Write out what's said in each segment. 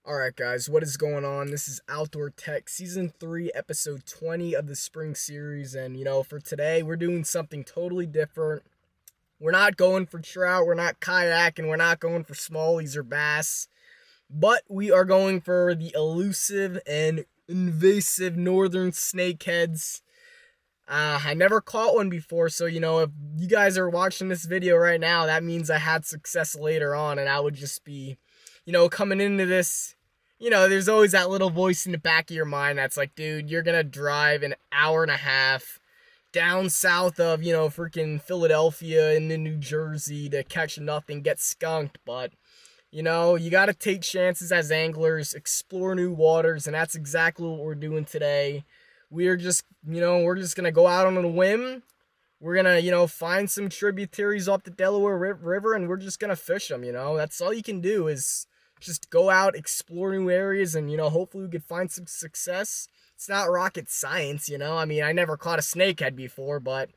Alright guys, what is going on? This is Outdoor Tech Season 3, Episode 20 of the Spring Series, and for today, we're doing something totally different. We're not going for trout, we're not kayaking, we're not going for smallies or bass, but we are going for the elusive and invasive northern snakeheads. I never caught one before, so if you guys are watching this video right now, that means I had success later on, and I would just be coming into this, there's always that little voice in the back of your mind that's like, dude, you're gonna drive an hour and a half down south of, freaking Philadelphia into New Jersey to catch nothing, get skunked. But, you gotta take chances as anglers, explore new waters, and that's exactly what we're doing today. We're just gonna go out on a whim. We're gonna, find some tributaries off the Delaware River, and we're just gonna fish them, That's all you can do is just go out, explore new areas, and, hopefully we could find some success. It's not rocket science, I never caught a snakehead before, but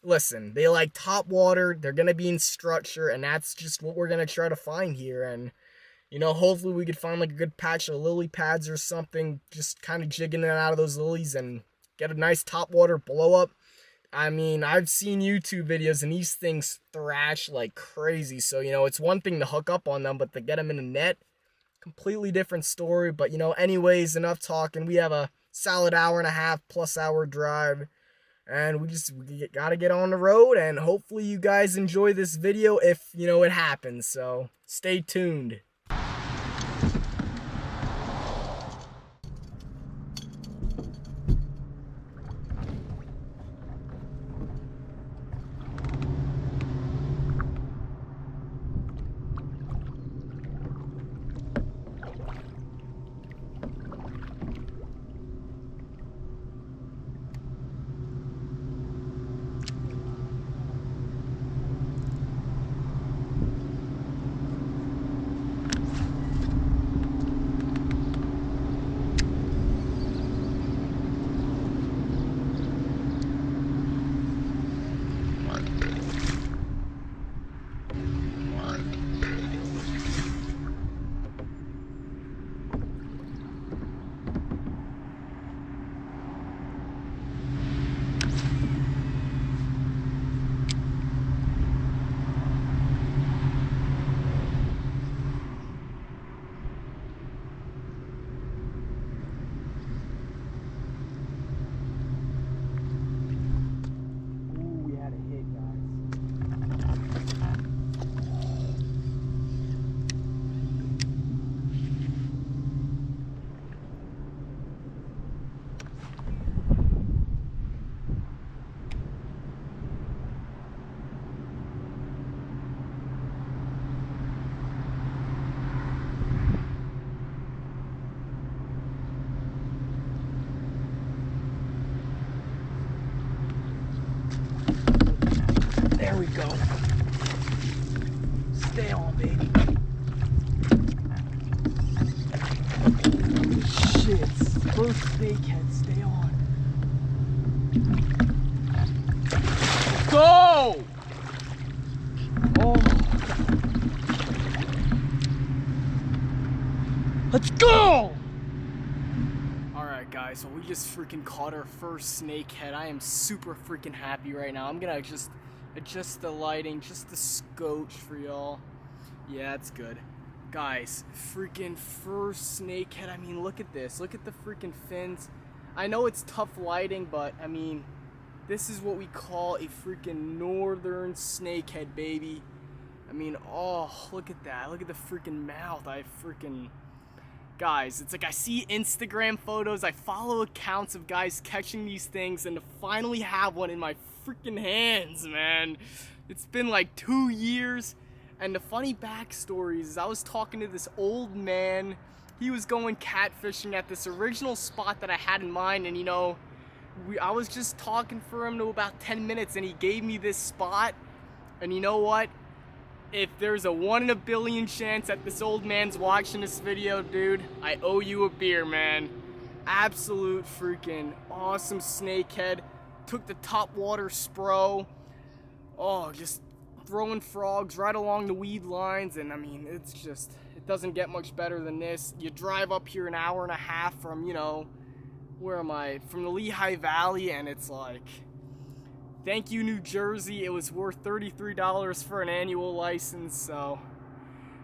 listen, they like top water, they're gonna be in structure, and that's just what we're gonna try to find here. And, hopefully we could find like a good patch of lily pads or something, just kind of jigging it out of those lilies and get a nice top water blow up. I've seen YouTube videos and these things thrash like crazy. So, it's one thing to hook up on them, but to get them in a net, completely different story. But, anyways, enough talking. We have a solid hour and a half plus hour drive. And we gotta get on the road. And hopefully you guys enjoy this video if, it happens. So, stay tuned. There we go. Stay on, baby. Shit. First snakehead, stay on. Go! Oh. Let's go! Alright guys, so we just freaking caught our first snakehead. I am super freaking happy right now. I'm gonna just adjust the lighting just a scotch for y'all. Yeah, it's good. Guys, freaking first snakehead. Look at this. Look at the freaking fins. I know it's tough lighting, but this is what we call a freaking northern snakehead, baby. Oh, look at that. Look at the freaking mouth. Guys, it's like I see Instagram photos, I follow accounts of guys catching these things, and to finally have one in my freaking hands, man. It's been like 2 years, and the funny backstory is I was talking to this old man. He was going catfishing at this original spot that I had in mind, and I was just talking for him to about 10 minutes, and he gave me this spot, and you know what? If there's a 1 in a billion chance that this old man's watching this video, dude, I owe you a beer, man. Absolute freaking awesome snakehead. Took the top water spro. Oh, just throwing frogs right along the weed lines, and it's It doesn't get much better than this. You drive up here an hour and a half from, you know, where am I? From the Lehigh Valley, and it's like, thank you, New Jersey. It was worth $33 for an annual license, so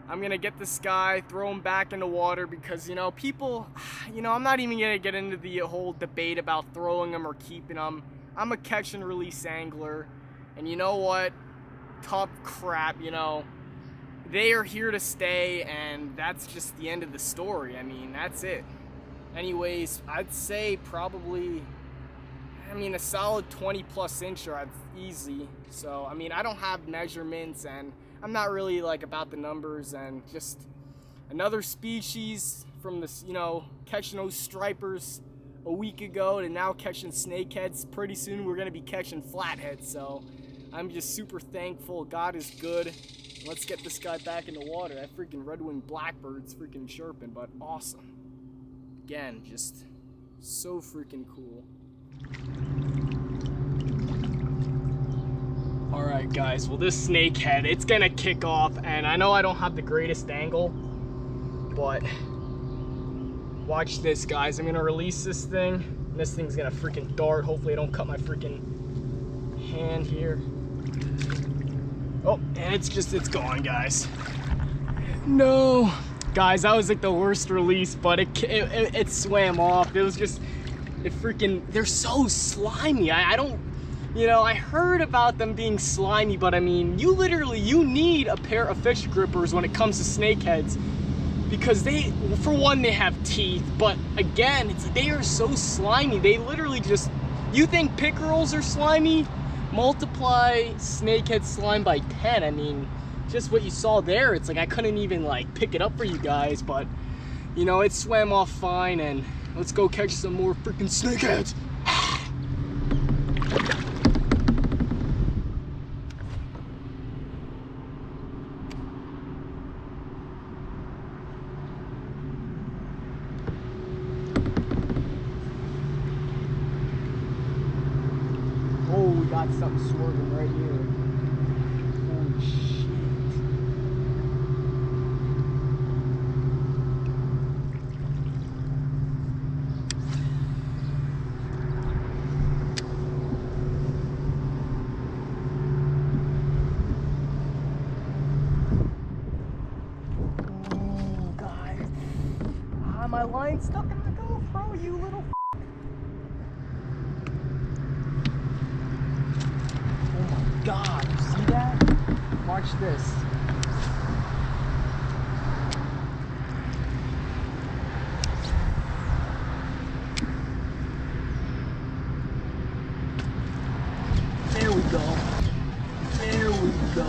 I'm gonna get this guy, throw him back in the water because, you know, people, you know, I'm not even gonna get into the whole debate about throwing them or keeping them. I'm a catch and release angler, and you know what? Tough crap, you know. They are here to stay, and that's just the end of the story. I mean, that's it. Anyways, I'd say probably, I mean, a solid 20 plus inch rod, easy. So, I mean, I don't have measurements, and I'm not really like about the numbers, and just another species from this, you know, catching those stripers a week ago to now catching snakeheads. Pretty soon we're gonna be catching flatheads, so I'm just super thankful. God is good. Let's get this guy back in the water. That freaking red-winged blackbird's freaking chirping, but awesome. Again, just so freaking cool. Alright guys, well this snakehead, it's gonna kick off, and I know I don't have the greatest angle, but watch this guys. I'm gonna release this thing, and this thing's gonna freaking dart. Hopefully I don't cut my freaking hand here. Oh, and it's gone, guys. No. Guys, that was like the worst release, but it swam off. It was just, they're so slimy. I don't, you know, I heard about them being slimy, but I mean, you need a pair of fish grippers when it comes to snakeheads, because they, for one, they have teeth, but again, they are so slimy. They literally just, you think pickerels are slimy? Multiply snakehead slime by 10. I mean, just what you saw there, it's like I couldn't even like pick it up for you guys, but you know, it swam off fine, and let's go catch some more freaking snakeheads. Oh, we got something swerving right here. Holy shit. Oh, guys. My line's stuck in the GoPro, you little God, you see that? Watch this. There we go. There we go.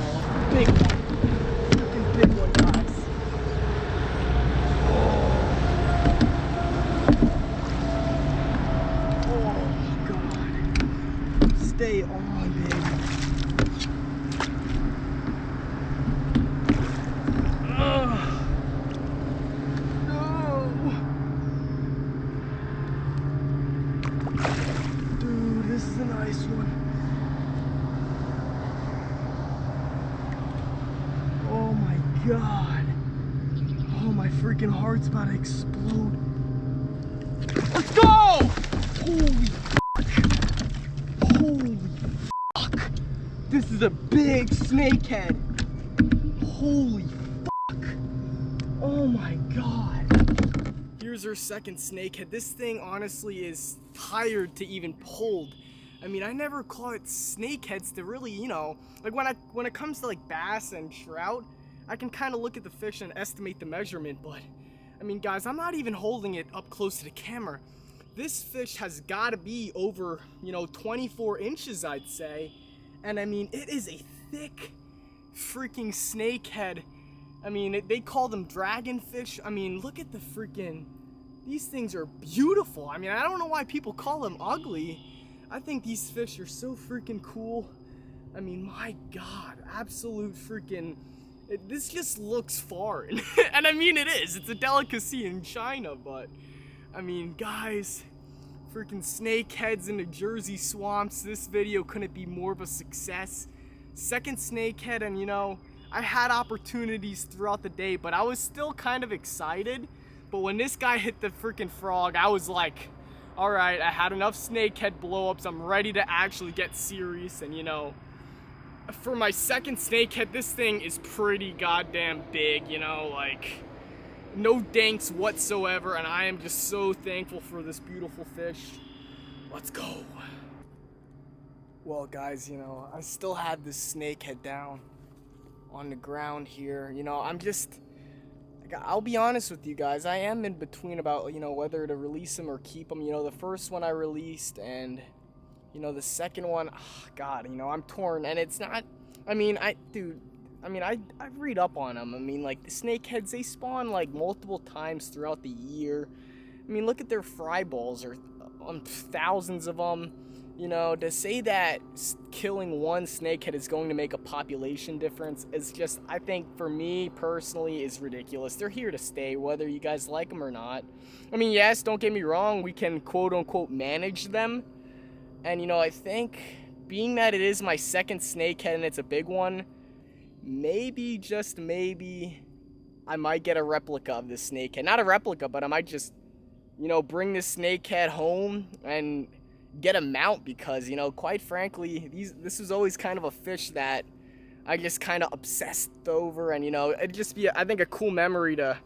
Big one. Freaking big one, guys. Oh, God. Stay on, baby. This is a nice one. Oh my God. Oh, my freaking heart's about to explode. Let's go! Holy fuck. Holy fuck. This is a big snakehead. Holy fuck. Oh my God. Here's our second snakehead. This thing honestly is tired to even hold. I mean, I never caught snakeheads to really, you know, like when it comes to like bass and trout, I can kind of look at the fish and estimate the measurement, but I mean, guys, I'm not even holding it up close to the camera. This fish has got to be over, you know, 24 inches, I'd say. And I mean, it is a thick freaking snakehead. I mean, they call them dragonfish. I mean, look at the freaking, these things are beautiful. I mean, I don't know why people call them ugly. I think these fish are so freaking cool. I mean, my God, absolute freaking, this just looks foreign. And I mean, it is. It's a delicacy in China, but I mean, guys, freaking snakeheads in the Jersey swamps. This video couldn't be more of a success. Second snakehead, and you know, I had opportunities throughout the day, but I was still kind of excited. But when this guy hit the freaking frog, I was like, all right, I had enough snakehead blow-ups. I'm ready to actually get serious. And, you know, for my second snakehead, this thing is pretty goddamn big, you know, like, no danks whatsoever. And I am just so thankful for this beautiful fish. Let's go. Well, guys, you know, I still had this snakehead down on the ground here. You know, I'll be honest with you guys, I am in between about, you know, whether to release him or keep him. You know, the first one I released, and, you know, the second one, oh, God, you know, I'm torn. And it's not, I mean, I read up on them. I mean, like, the snakeheads, they spawn, like, multiple times throughout the year. I mean, look at their fry balls, or thousands of them. You know, to say that killing one snakehead is going to make a population difference is just, I think, for me personally, is ridiculous. They're here to stay, whether you guys like them or not. I mean, yes, don't get me wrong, we can quote-unquote manage them. And, you know, I think, being that it is my second snakehead and it's a big one, maybe, just maybe, I might get a replica of this snakehead. Not a replica, but I might just, you know, bring this snakehead home and get a mount, because, you know, quite frankly, this was always kind of a fish that I just kind of obsessed over. And, you know, it'd just be, I think, a cool memory to,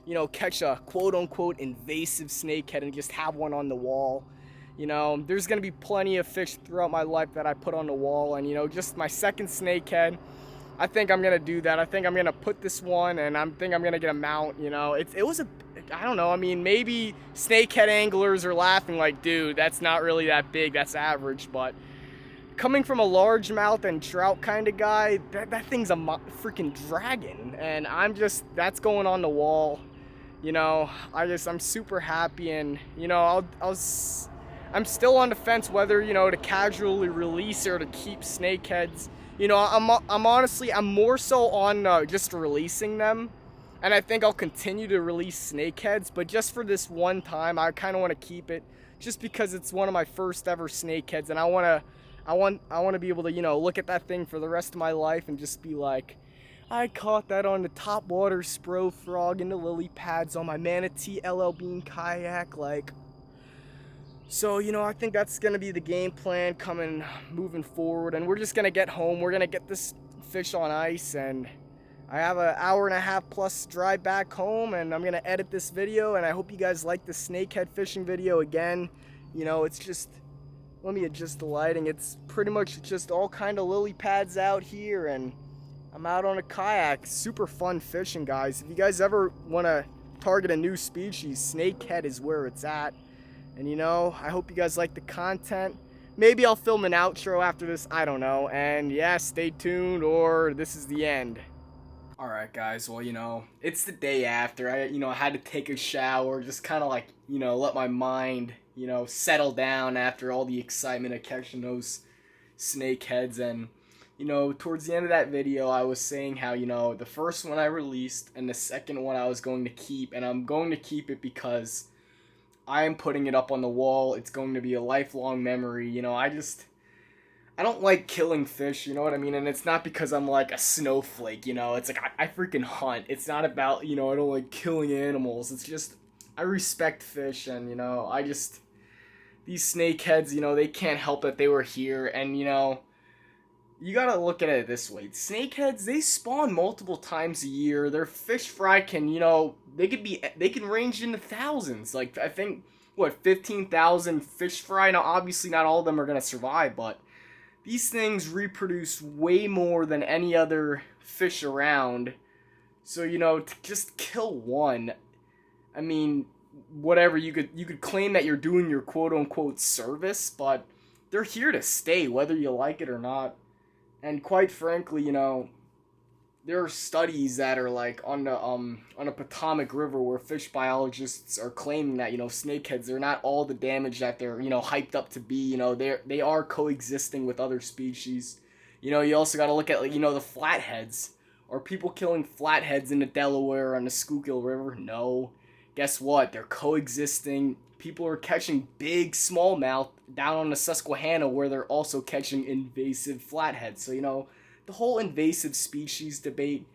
you know, catch a quote-unquote invasive snakehead and just have one on the wall. You know, there's gonna be plenty of fish throughout my life that I put on the wall, and, you know, just my second snakehead, I think I'm gonna do that. I think I'm gonna put this one, and I'm gonna get a mount. You know, it was a, I don't know, I mean, maybe snakehead anglers are laughing like, dude, that's not really that big, that's average. But coming from a largemouth and trout kind of guy, that thing's a freaking dragon. And that's going on the wall. You know, I'm super happy. And, you know, I'm still on the fence whether, you know, to casually release or to keep snakeheads. You know, I'm honestly, I'm more so on just releasing them. And I think I'll continue to release snakeheads, but just for this one time, I kind of want to keep it, just because it's one of my first ever snakeheads, and I want to be able to, you know, look at that thing for the rest of my life and just be like, I caught that on the top water spro frog in the lily pads on my Manatee LL Bean kayak, like. So, you know, I think that's gonna be the game plan moving forward, and we're just gonna get home. We're gonna get this fish on ice, and I have an hour and a half plus drive back home, and I'm gonna edit this video, and I hope you guys like the snakehead fishing video again. You know, it's just, let me adjust the lighting. It's pretty much just all kind of lily pads out here, and I'm out on a kayak. Super fun fishing, guys. If you guys ever want to target a new species, snakehead is where it's at. And, you know, I hope you guys like the content. Maybe I'll film an outro after this, I don't know. And yeah, stay tuned, or this is the end. Alright, guys, well, you know, it's the day after. I had to take a shower, just kind of like, you know, let my mind, you know, settle down after all the excitement of catching those snakeheads. And, you know, towards the end of that video, I was saying how, you know, the first one I released and the second one I was going to keep, and I'm going to keep it because I am putting it up on the wall. It's going to be a lifelong memory. You know, I don't like killing fish, you know what I mean? And it's not because I'm like a snowflake, you know? It's like, I freaking hunt. It's not about, you know, I don't like killing animals. It's just, I respect fish, and, you know, these snakeheads, you know, they can't help that they were here. And, you know, you gotta look at it this way. Snakeheads, they spawn multiple times a year. Their fish fry can, you know, they can range into thousands. Like, I think, 15,000 fish fry? Now, obviously not all of them are gonna survive, but these things reproduce way more than any other fish around. So, you know, to just kill one, I mean, whatever, you could claim that you're doing your quote-unquote service, but they're here to stay, whether you like it or not. And quite frankly, you know, there are studies that are like on the Potomac River where fish biologists are claiming that, you know, snakeheads, they're not all the damage that they're, you know, hyped up to be. You know, they are coexisting with other species. You know, you also got to look at, like, you know, the flatheads. Are people killing flatheads in the Delaware on the Schuylkill River? No. Guess what? They're coexisting. People are catching big smallmouth down on the Susquehanna, where they're also catching invasive flatheads. So, you know, the whole invasive species debate,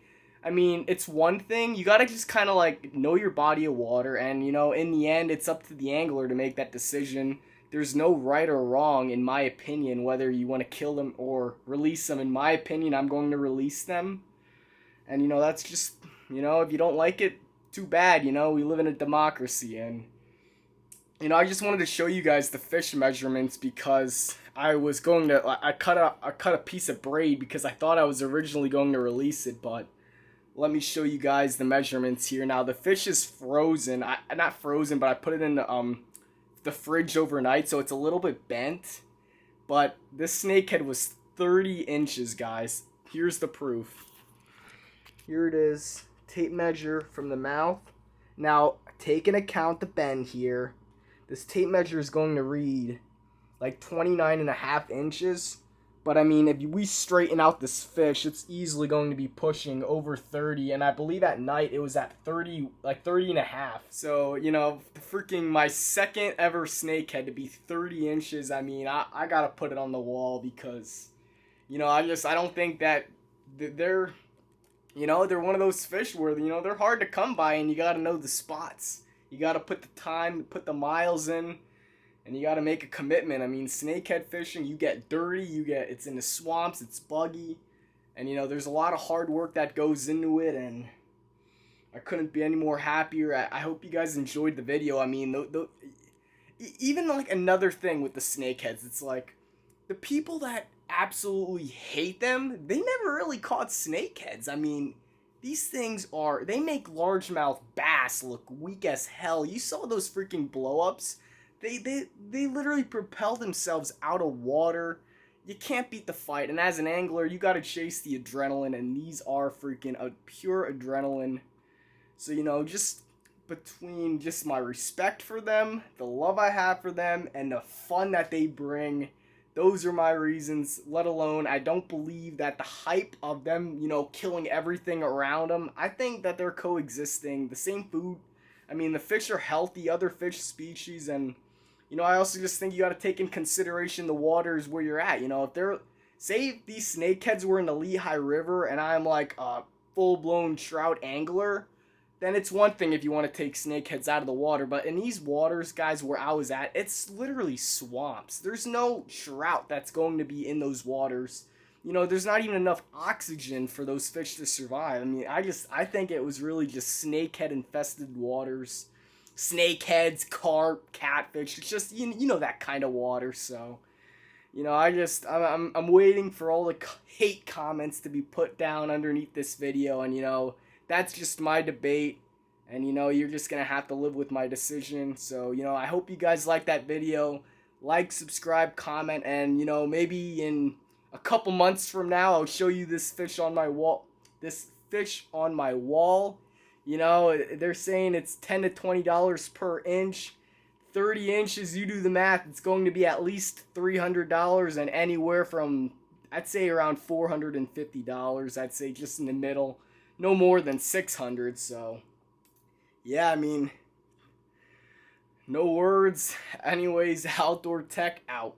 I mean, it's one thing. You gotta just kind of like know your body of water, and you know, in the end, it's up to the angler to make that decision. There's no right or wrong, in my opinion, whether you want to kill them or release them. In my opinion, I'm going to release them. And, you know, that's just, you know, if you don't like it, too bad, you know, we live in a democracy. And, you know, I just wanted to show you guys the fish measurements because I cut a piece of braid because I thought I was originally going to release it, but let me show you guys the measurements here. Now, the fish is frozen. Not frozen, but I put it in the fridge overnight, so it's a little bit bent. But this snakehead was 30 inches, guys. Here's the proof. Here it is. Tape measure from the mouth. Now, take into account the bend here. This tape measure is going to read like 29.5 inches. But I mean, if we straighten out this fish, it's easily going to be pushing over 30. And I believe at night it was at 30, like 30.5. So, you know, freaking my second ever snakehead to be 30 inches. I mean, I gotta put it on the wall because, you know, I don't think that they're, you know, they're one of those fish where, you know, they're hard to come by and you gotta know the spots. You gotta put the time, put the miles in. And you got to make a commitment. I mean, snakehead fishing, you get dirty, it's in the swamps, it's buggy. And, you know, there's a lot of hard work that goes into it, and I couldn't be any more happier. I hope you guys enjoyed the video. I mean, even, like, another thing with the snakeheads, it's like, the people that absolutely hate them, they never really caught snakeheads. I mean, these things they make largemouth bass look weak as hell. You saw those freaking blow-ups? They literally propel themselves out of water. You can't beat the fight. And as an angler, you got to chase the adrenaline. And these are freaking a pure adrenaline. So, you know, just between just my respect for them, the love I have for them, and the fun that they bring, those are my reasons. Let alone, I don't believe that the hype of them, you know, killing everything around them. I think that they're coexisting. The same food. I mean, the fish are healthy, other fish species, and you know, I also just think you got to take in consideration the waters where you're at. You know, say these snakeheads were in the Lehigh River and I'm like a full-blown trout angler, then it's one thing if you want to take snakeheads out of the water. But in these waters, guys, where I was at, it's literally swamps. There's no trout that's going to be in those waters. You know, there's not even enough oxygen for those fish to survive. I mean, I think it was really just snakehead-infested waters. Snakeheads, carp, catfish. It's just, you know, that kind of water. So, you know, I'm waiting for all the hate comments to be put down underneath this video. And, you know, that's just my debate. And, you know, you're just going to have to live with my decision. So, you know, I hope you guys like that video. Like, subscribe, comment, and, you know, maybe in a couple months from now, I'll show you this fish on my wall. You know, they're saying it's $10 to $20 per inch. 30 inches, you do the math, it's going to be at least $300 and anywhere from, I'd say around $450. I'd say just in the middle. No more than $600. So, yeah, I mean, no words. Anyways, Outdoor Tech out.